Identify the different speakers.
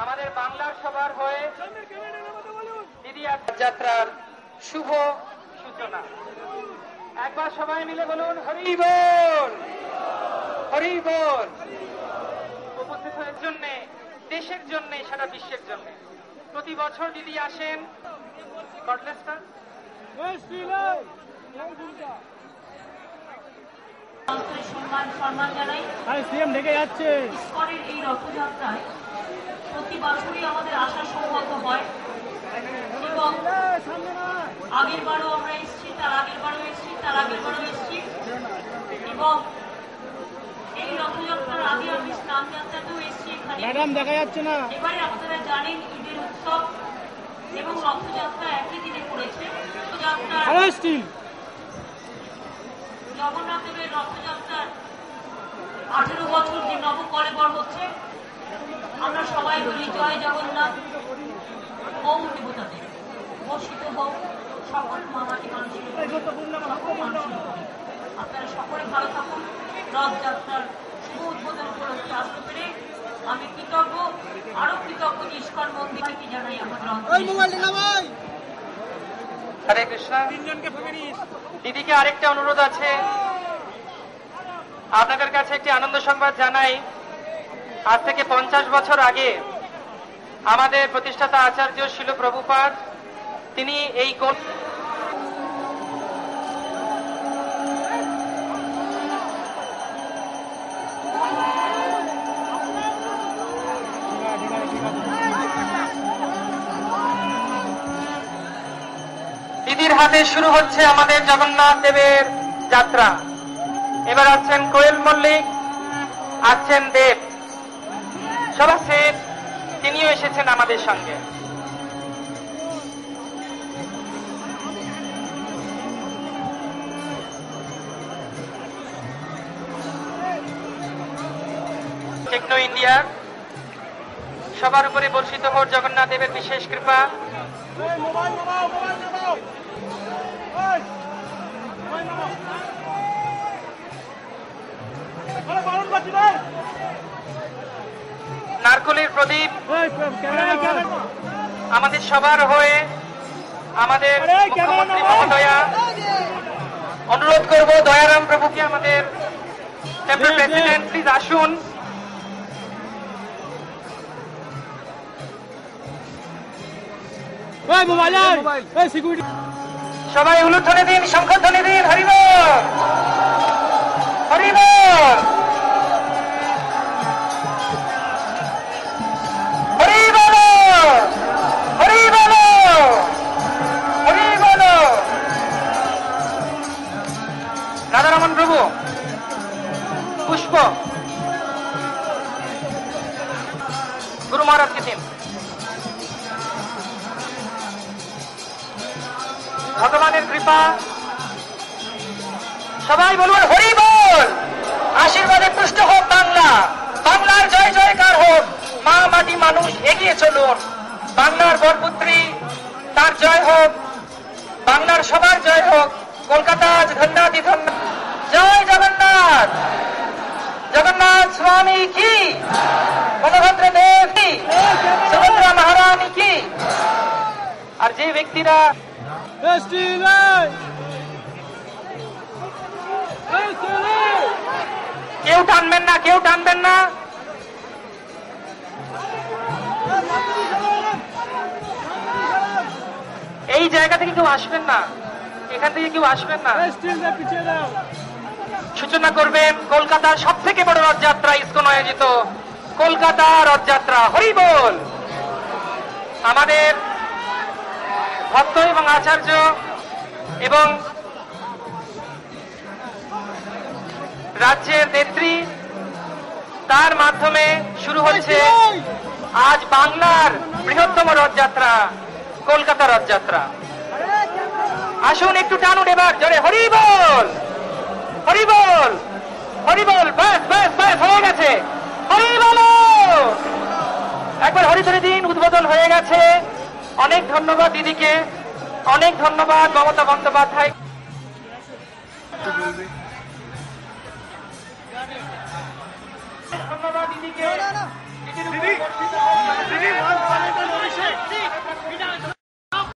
Speaker 1: আমাদের বাংলার সবার হয়ে দিদি যাত্রার শুভ সূচনা। একবার সবাই মিলে বলুন হরি বল, হরি বল। উপস্থিত হওয়ার জন্য, দেশের জন্য, সারা বিশ্বের জন্য প্রতি বছর দিদি আসেন।
Speaker 2: সম্মান জানাই। ইসকনের এই রথযাত্রায় প্রতি বছরই আমাদের আশা সৌভাগ্য হয় এবং আগের বারও আমরা এসেছি, তার আগের বারও এসেছি, তার আগের বারও এসেছি এবং এই রথযাত্রার আগে আমি স্নান যাত্রাতেও এসেছি এখানে। দেখা যাচ্ছে না। এবারে আপনারা জানেন ঈদের উৎসব এবং রথযাত্রা একই দিনে পড়েছে। জগন্নাথ দেবের রথযাত্রার 18 বছর যে নবকলেবর হচ্ছে, আমরা সবাই বলি জয় জগন্নাথ। ওম দেবতাতে বর্ষিত হোক সকল মামাটি মানুষের। আপনারা সকলে ভালো থাকুন। রথযাত্রার শুভ উদ্বোধন উপলক্ষে আসতে পেরে আমি কৃতজ্ঞ, আরো কৃতজ্ঞ ইস্কন মন্দিরকে জানাই আমাদের।
Speaker 1: হরে কৃষ্ণ। দিদিকে আরেকটা অনুরোধ আছে, আপনাদের কাছে একটি আনন্দ সংবাদ জানাই। আজ থেকে 50 বছর আগে আমাদের প্রতিষ্ঠাতা আচার্য শিল প্রভুপাদ তিনি এই দিদির হাতে শুরু হচ্ছে আমাদের জগন্নাথ দেবের যাত্রা। এবার আছেন কোয়েল মল্লিক, আছেন দেব, সবার শেঠ, তিনিও এসেছেন আমাদের সঙ্গে। টেকনো ইন্ডিয়া সবার উপরে বর্ষিত হোক জগন্নাথ দেবের বিশেষ কৃপা। নারকলের প্রদীপ আমাদের সবার হয়ে আমাদের মুখ্যমন্ত্রী মহোদয়া, অনুরোধ করব দয়ারাম প্রভুকে, আমাদের টেম্পল প্রেসিডেন্ট, প্লিজ আসুন। সবাই উলুধ্বনি দিন, শঙ্খধ্বনি দিন, হরি বল, হরি বল, হরি বল, হরি বল, হরি বল। রাধারমন প্রভু পুষ্প গুরু মহারাজকে দিন। ভগবানের কৃপা, সবাই বলুন হরি বল। আশীর্বাদে পুষ্ট হোক বাংলা, বাংলার জয় জয়কার হোক। মা মাটি মানুষ এগিয়ে চলুন, বাংলার বরপুত্রী তার জয় হোক, বাংলার সবার জয় হোক। কলকাতা আজ ধন্যাদি ধন্য। জয় জগন্নাথ, জগন্নাথ স্বামী কি, বলভদ্র দেব কি, সুভদ্রা মহারানী কি। আর যে ব্যক্তিরা কেউ টানবেন না, কেউ টানবেন না। এই জায়গা থেকে কেউ আসবেন না, এখান থেকে কেউ আসবেন না। সূচনা করবেন কলকাতার সব থেকে বড় রথযাত্রা, ইসকন আয়োজিত কলকাতা রথযাত্রা। হরি বল। আমাদের ভক্ত এবং আচার্য এবং রাজ্যের নেত্রী, তার মাধ্যমে শুরু হচ্ছে আজ বাংলার বৃহত্তম রথযাত্রা, কলকাতা রথযাত্রা। আসুন একটু টানুন এবার জোরে, হরি বল, হরি বল, হরি বল। বাস বাস বাস, হয়ে গেছে, হরি বল। একবার হরিধ্বনি দিন, উদ্বোধন হয়ে গেছে। অনেক ধন্যবাদ দিদিকে, অনেক ধন্যবাদ মমতা বন্দ্যোপাধ্যায়। ধন্যবাদ দিদিকে।